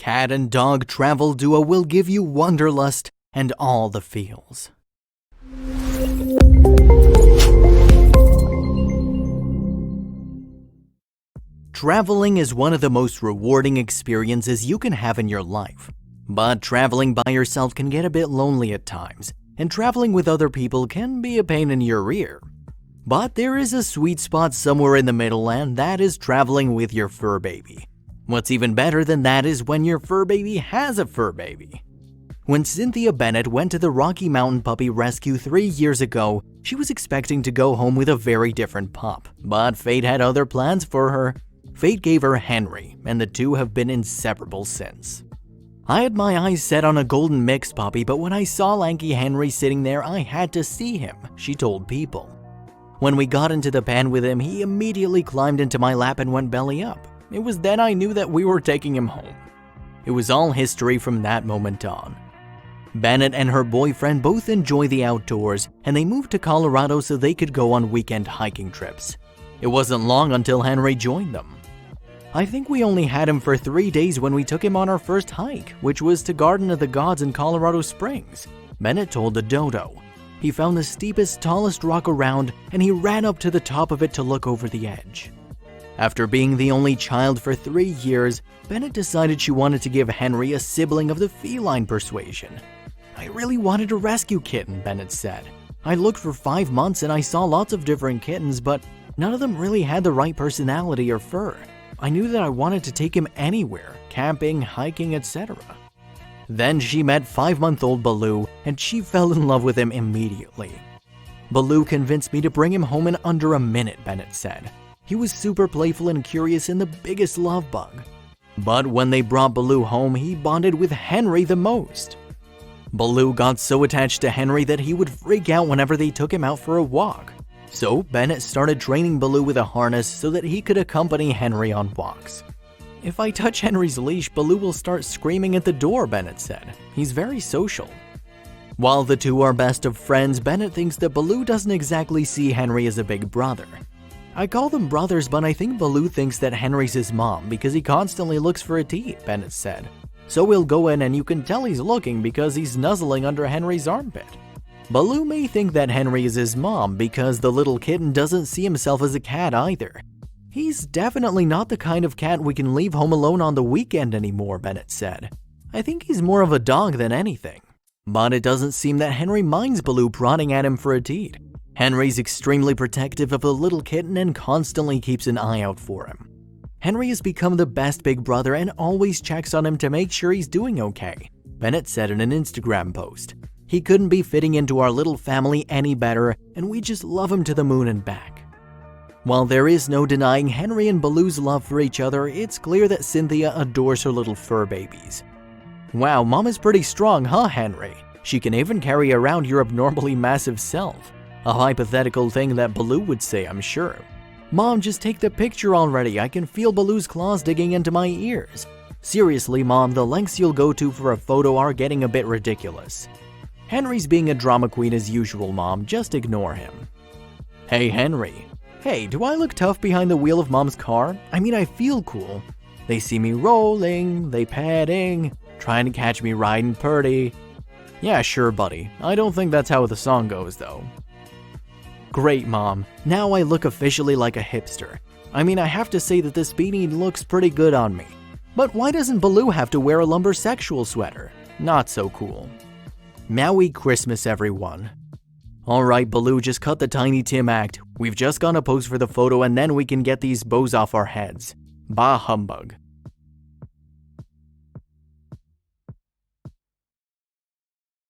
cat and dog travel duo will give you wanderlust and all the feels. Traveling is one of the most rewarding experiences you can have in your life. But traveling by yourself can get a bit lonely at times, and traveling with other people can be a pain in your rear. But there is a sweet spot somewhere in the middle, and that is traveling with your fur baby. What's even better than that is when your fur baby has a fur baby. When Cynthia Bennett went to the Rocky Mountain Puppy Rescue 3 years ago, she was expecting to go home with a very different pup, but fate had other plans for her. Fate gave her Henry, and the two have been inseparable since. I had my eyes set on a golden mix puppy, but when I saw lanky Henry sitting there, I had to see him, she told People. When we got into the pen with him, he immediately climbed into my lap and went belly up. It was then I knew that we were taking him home. It was all history from that moment on. Bennett and her boyfriend both enjoy the outdoors, and they moved to Colorado so they could go on weekend hiking trips. It wasn't long until Henry joined them. I think we only had him for 3 days when we took him on our first hike, which was to Garden of the Gods in Colorado Springs, Bennett told the dodo. He found the steepest, tallest rock around, and he ran up to the top of it to look over the edge. After being the only child for 3 years, Bennett decided she wanted to give Henry a sibling of the feline persuasion. I really wanted a rescue kitten, Bennett said. I looked for 5 months and I saw lots of different kittens, but none of them really had the right personality or fur. I knew that I wanted to take him anywhere, camping, hiking, etc. Then she met 5-month-old Baloo, and she fell in love with him immediately. Baloo convinced me to bring him home in under a minute, Bennett said. He was super playful and curious and the biggest love bug. But when they brought Baloo home, he bonded with Henry the most. Baloo got so attached to Henry that he would freak out whenever they took him out for a walk. So Bennett started training Baloo with a harness so that he could accompany Henry on walks. If I touch Henry's leash, Baloo will start screaming at the door, Bennett said. He's very social. While the two are best of friends, Bennett thinks that Baloo doesn't exactly see Henry as a big brother. I call them brothers, but I think Baloo thinks that Henry's his mom because he constantly looks for a teat, Bennett said. So we'll go in and you can tell he's looking because he's nuzzling under Henry's armpit. Baloo may think that Henry is his mom because the little kitten doesn't see himself as a cat either. He's definitely not the kind of cat we can leave home alone on the weekend anymore, Bennett said. I think he's more of a dog than anything. But it doesn't seem that Henry minds Baloo prodding at him for a teat. Henry's extremely protective of the little kitten and constantly keeps an eye out for him. Henry has become the best big brother and always checks on him to make sure he's doing okay, Bennett said in an Instagram post. He couldn't be fitting into our little family any better, and we just love him to the moon and back. While there is no denying Henry and Baloo's love for each other, it's clear that Cynthia adores her little fur babies. Wow, Mom is pretty strong, huh, Henry? She can even carry around your abnormally massive self. A hypothetical thing that Baloo would say, I'm sure. Mom, just take the picture already. I can feel Baloo's claws digging into my ears. Seriously, Mom, the lengths you'll go to for a photo are getting a bit ridiculous. Henry's being a drama queen as usual, Mom. Just ignore him. Hey, Henry. Hey, do I look tough behind the wheel of Mom's car? I mean, I feel cool. They see me rolling, they petting, trying to catch me riding purty. Yeah, sure, buddy. I don't think that's how the song goes, though. Great, Mom. Now I look officially like a hipster. I mean, I have to say that this beanie looks pretty good on me. But why doesn't Baloo have to wear a lumbersexual sweater? Not so cool. Maui Christmas, everyone. Alright, Baloo, just cut the Tiny Tim act. We've just gonna pose for the photo and then we can get these bows off our heads. Bah humbug.